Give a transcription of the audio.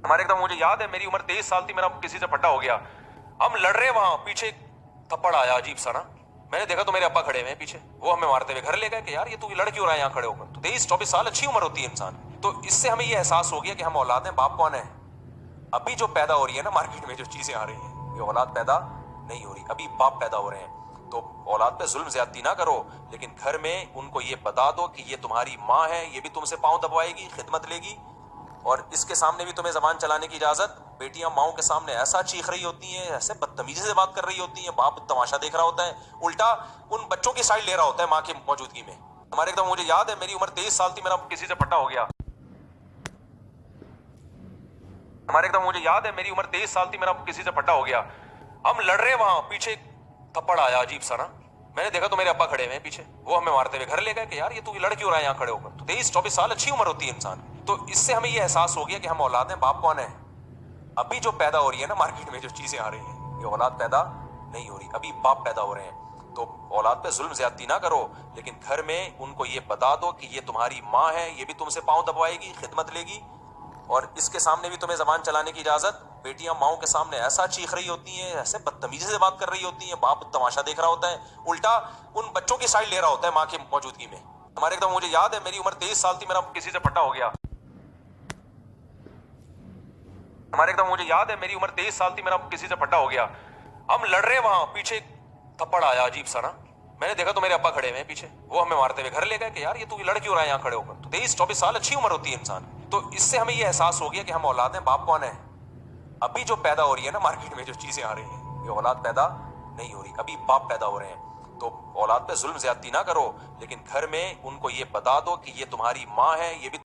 ہمارے ایک دم مجھے یاد ہے میری عمر 23 سال تھی, میرا کسی سے پٹا ہو گیا. ہم لڑ رہے, وہاں پیچھے تھپڑ آیا عجیب سا نا. میں نے دیکھا تو میرے ابا کھڑے ہوئے ہیں پیچھے, وہ ہمیں مارتے ہوئے گھر لے گئے کہ یار یہ تو لڑ کیوں رہا ہے یہاں کھڑے ہو کر. تو 23-24 سال اچھی عمر ہوتی ہے انسان. تو اس سے ہمیں یہ احساس ہو گیا کہ ہم اولاد ہیں, باپ کون ہے. ابھی جو پیدا ہو رہی ہے نا مارکیٹ میں جو چیزیں آ رہی ہیں, یہ اولاد پیدا نہیں ہو رہی, ابھی باپ پیدا ہو رہے ہیں. تو اولاد پہ ظلم زیادتی نہ کرو, لیکن گھر میں ان کو یہ بتا دو کہ یہ تمہاری ماں ہے, یہ بھی تم سے پاؤں دبوائے گی, خدمت لے گی, اور اس کے سامنے بھی تمہیں زبان چلانے کی اجازت. بیٹیاں ماؤں کے سامنے ایسا چیخ رہی ہوتی ہیں, ایسے بدتمیزی سے بات کر رہی ہوتی ہیں, باپ تماشا دیکھ رہا ہوتا ہے, الٹا ان بچوں کی سائڈ لے رہا ہوتا ہے ماں کی موجودگی میں. ہمارے ایک دم مجھے یاد ہے میری عمر 23 سال تھی, میرا کسی سے پٹا ہو گیا. ہمارے ایک دم مجھے یاد ہے میری عمر 23 سال تھی, میرا کسی سے پٹا ہو گیا. ہم لڑ رہے, وہاں پیچھے تھپڑ آیا عجیب سا نا. میں نے دیکھا تو میرے ابا کھڑے ہوئے ہیں پیچھے, وہ ہمیں مارتے ہوئے گھر لے گئے کہ یار یہ تو لڑ کیوں رہا ہے یہاں کھڑے ہو کر. تو 23-24 سال اچھی عمر ہوتی ہے انسان. تو اس سے ہمیں یہ احساس ہو گیا کہ ہم اولاد ہیں, باپ کون ہے. ابھی جو پیدا ہو رہی ہے نا مارکیٹ میں جو چیزیں آ رہی ہیں, یہ اولاد پیدا نہیں ہو رہی, ابھی باپ پیدا ہو رہے ہیں. تو اولاد پہ ظلم زیادتی نہ کرو, لیکن گھر میں ان کو یہ بتا دو کہ یہ تمہاری ماں ہے, یہ بھی تم سے پاؤں دبوائے گی, خدمت لے گی, اور اس کے سامنے بھی تمہیں زبان چلانے کی اجازت. بیٹیاں ماؤں کے سامنے ایسا چیخ رہی ہوتی ہیں, ایسے بدتمیزی سے بات کر رہی ہوتی ہیں, باپ تماشا دیکھ رہا ہوتا ہے, الٹا ان بچوں کی سائڈ لے رہا ہوتا ہے ماں کی موجودگی میں. ہمارے ایک دم مجھے یاد ہے میری عمر 23 سال تھی, میرا کسی سے پٹا ہو گیا. ہمارے ایک دم مجھے یاد ہے میری عمر 23 سال تھی, میرا کسی سے پٹا ہو گیا. ہم لڑ رہے, وہاں پیچھے تھپڑ آیا عجیب سا نا. میں نے دیکھا تو میرے ابا کھڑے ہوئے ہیں پیچھے, وہ ہمیں مارتے ہوئے گھر لے گئے کہ یار یہ تو لڑ کیوں رہا ہے یہاں کھڑے ہو کر. تو 23-24 سال اچھی عمر ہوتی ہے انسان. تو اس سے ہمیں یہ احساس ہو گیا کہ ہم اولاد ہیں, باپ کون ہے. ابھی جو پیدا ہو رہی ہے نا مارکیٹ میں جو چیزیں آ رہی ہیں, یہ اولاد پیدا نہیں ہو رہی, ابھی باپ پیدا ہو رہے ہیں. تو اولاد پہ ظلم زیادتی نہ کرو, لیکن گھر میں ان کو یہ بتا دو کہ یہ تمہاری ماں ہے, یہ بھی